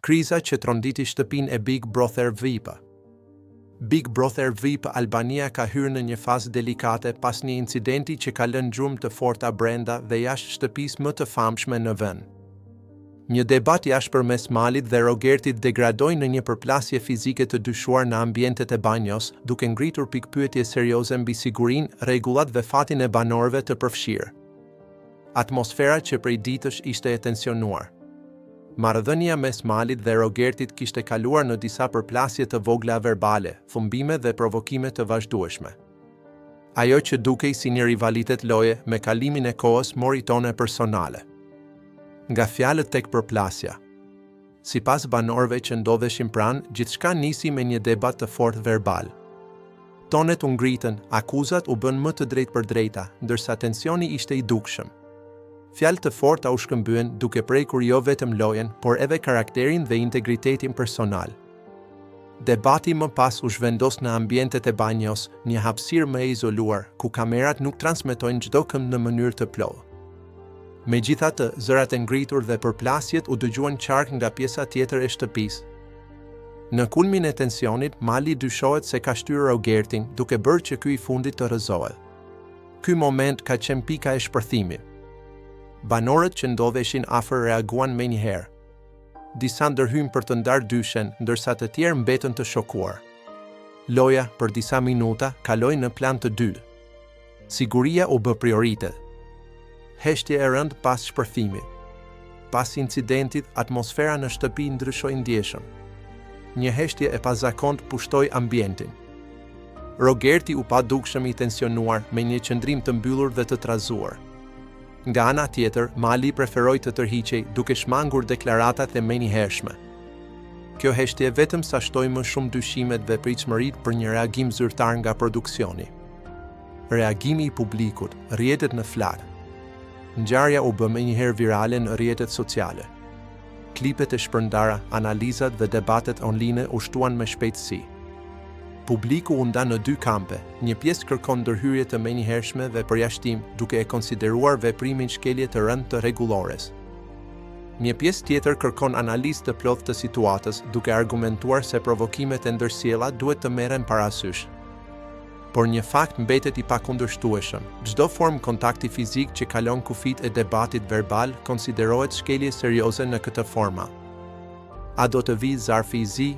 Kriza që tronditi shtëpinë e Big Brother VIP. Big Brother VIP Albania ka hyrë në një fazë delikate pas një incidenti që ka lënë gjurmë të forta brenda dhe jashtë shtëpisë më të famshme në vend. Një debat i ashpër mes Malit dhe Rogertit degradoi në një përplasje fizike të dyshuar në ambientet e banjos, duke ngritur pikpyetje serioze mbi sigurinë, rregullat dhe fatin e banorëve të përfshirë. Atmosfera që prej ditësh ishte e tensionuar. Marrëdhënia mes Malit dhe Rogertit kishte kaluar në disa përplasje të vogla verbale, thumbime dhe provokime të vazhdueshme. Ajo që dukej si një rivalitet loje me kalimin e kohës mori tone personale. Nga fjalët tek përplasja. Sipas banorëve që ndodheshin pranë, gjithçka nisi me një debat të fortë verbal. Tonet u ngritën, akuzat u bën më të drejtë për drejta, ndërsa tensioni ishte i dukshëm. Fjalë të forta u shkëmbyen duke prekur jo vetëm lojen, por edhe karakterin dhe integritetin personal. Debati më pas u zhvendos në ambientet e banjos, një hapësirë më e izoluar, ku kamerat nuk transmetojnë çdo këmbë në mënyrë të plotë. Megjithatë, zërat e ngritur dhe përplasjet u dëgjuan qark nga pjesa tjetër e shtëpisë. Në kulmin e tensionit, Mali dyshohet se ka shtyrë Rogertin, duke bërë që ky i fundit të rrëzohet. Ky moment ka qenë pika e shpërthimit. Banorët që ndodheshin afër reaguan menjëherë. Disa ndërhyn për të ndarë dyshen, ndërsa të tjerë mbetën të shokuar. Loja, për disa minuta, kaloi në plan të dytë. Siguria u bë prioritet. Heshtje e rëndë pas shpërthimit. Pas incidentit, atmosfera në shtëpi ndryshoi ndjeshëm. Një heshtje e pazakontë pushtoi ambientin. Rogerti u pa dukshëm i tensionuar me një qëndrim të mbyllur dhe të trazuar. Nga ana tjetër, Mali preferoi të tërhiqej duke shmangur deklaratat e menjëhershme. Kjo heshtje vetëm sa shtoi më shumë dyshimet dhe pritshmëritë për një reagim zyrtar nga produksioni. Reagimi i publikut, rrjetet në flat. Ngjarja u bë menjëherë virale në rrjetet sociale. Klipet e shpërndara, analizat dhe debatet online u shtuan me shpejtësi. Publiku u nda në dy kampe, një pjesë kërkon ndërhyrje të menjëhershme dhe përjashtim, duke e konsideruar veprimin shkelje të rënd të rregullores. Një pjesë tjetër kërkon analizë të plotë të situatës, duke argumentuar se provokimet e ndërsjella duhet të merren parasysh. Por një fakt mbetet i pakundërshtueshëm. Çdo formë kontakti fizik që kalon kufit e debatit verbal konsiderohet shkelje serioze në këtë forma. A do të vijë zarfi i zi?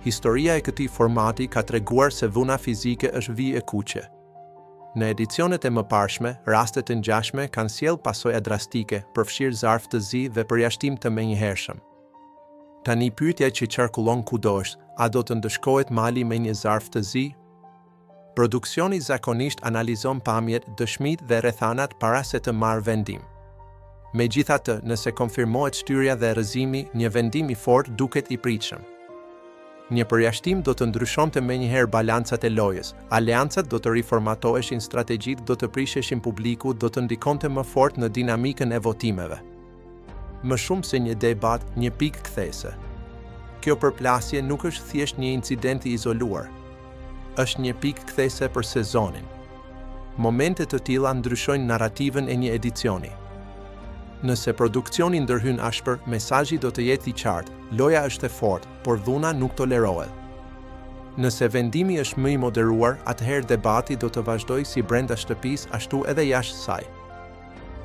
Historia e këtij formati ka treguar se dhuna fizike është vijë e kuqe. Në edicionet e mëparshme, rastet të ngjashme kanë sjellë pasoja drastike, përfshirë zarf të zi dhe përjashtim të menjëhershëm. Tani pyetja që qarkullon kudo është, a do të ndëshkohet Mali me një zarf të zi? Produksioni zakonisht analizon pamjet, dëshmitë dhe rrethanat para se të marrë vendim. Megjithatë, nëse konfirmohet shtyrja dhe rrëzimi, një vendim i fortë duket i pritshëm. Një përjashtim do të ndryshonte menjëherë balancat e lojës, aleancat do të riformatoheshin, strategjitë do të prisheshin publiku, do të ndikonte më fort në dinamikën e votimeve. Më shumë se një debat, një pikë kthese. Kjo përplasje nuk është thjesht një incident i izoluar. Është një pikë kthese për sezonin. Momente të tilla ndryshojnë narrativën e një edicioni. Nëse produksioni ndërhyn ashpër, mesazhi do të jetë i qartë, loja është e fortë, por dhuna nuk tolerohet. Nëse vendimi është më i moderuar, atëherë debati do të vazhdojë si brenda shtëpisë ashtu edhe jashtë saj.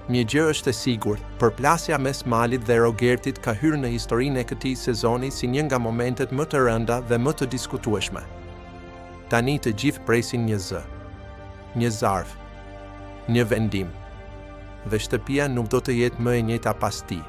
Një gjë është e sigurt, përplasja mes Malit dhe Rogertit ka hyrë në historinë e këtij sezoni si një nga momentet më të rënda dhe më të diskutueshme. Tani të gjithë presin një zë, një zarf, një vendim, dhe shtëpia nuk do të jetë më e njëjta pas tij.